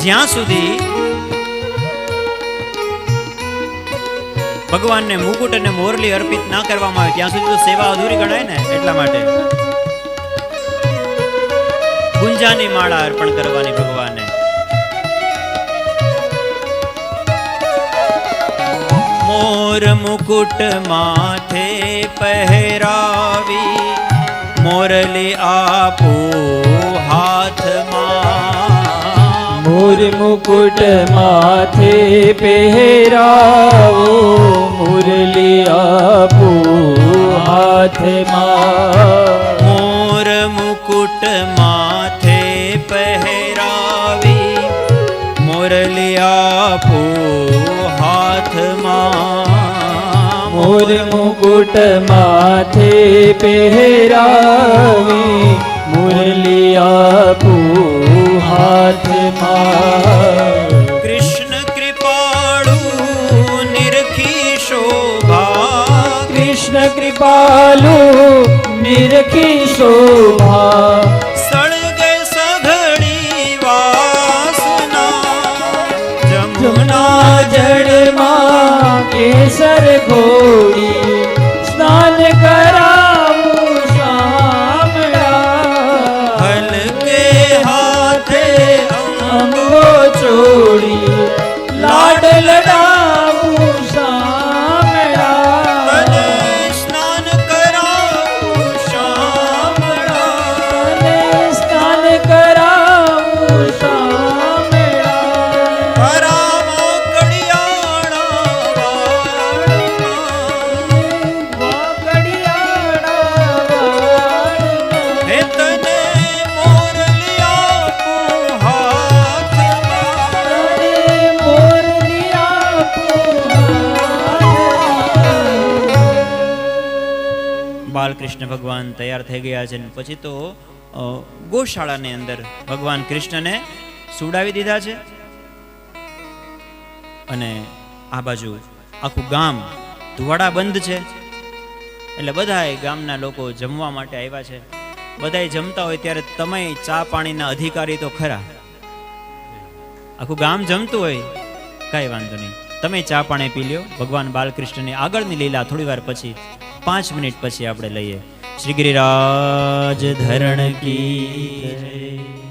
જ્યાં સુધી ભગવાનને મુકુટ અને મોરલી અર્પિત ના કરવામાં આવે ત્યાં સુધી તો સેવા અધૂરી ગણાય ને. એટલા માટે ગુંજાની માળા અર્પણ કરવાની ભગવાનને. મોર મુકુટ માથે પહેરાવી, મોરલી આપો હાથમાં. મોર મુકુટ માથે પહેરાવો, મુરલી આપો હાથમાં. મોર મુકુટ માથે પહેરાવી, મોરલી આપો હાથમાં. મોર મુકુટ માથે પહેરાવી, મુરલી આપો હાથમાં. કૃષ્ણ કૃપાળુ નિરખી શોભા, કૃષ્ણ કૃપાલુ નિરખી શોભા. સળગે સઘળી વાસના, જમુના જળમાં કેસર ઘોડી, સ્નાન કરાવું શામળા. હલકે હાથે અંગો છોડી, લાડ લડાવું શામળા. તને સ્નાન કરાવું શામળા. તને સ્નાન કરાવું શામળા. હરામાં કડિયાણા વાળમાં, હે તને મોરલી આપું હાથમાં. બાલકૃષ્ણ ભગવાન તૈયાર થઈ ગયા છે. પછી તો ગોશાળાની અંદર ભગવાન કૃષ્ણને સુડાવી દીધા છે. અને આ બાજુ આખું ગામ ધુવાડા બંધ છે, એટલે બધાય ગામના લોકો જમવા માટે આવ્યા છે. બધાય જમતા હોય ત્યારે તમે ચા પાણીના અધિકારી તો ખરા. આખું ગામ જમતું હોય કાંઈ વાંધો નહીં, તમે ચા પાણી પી લ્યો. ભગવાન બાલકૃષ્ણની આગળની લીલા થોડી વાર પછી 5 મિનિટ પછી આપણે લઈએ. શ્રી ગિરિરાજ ધરણ કી જય.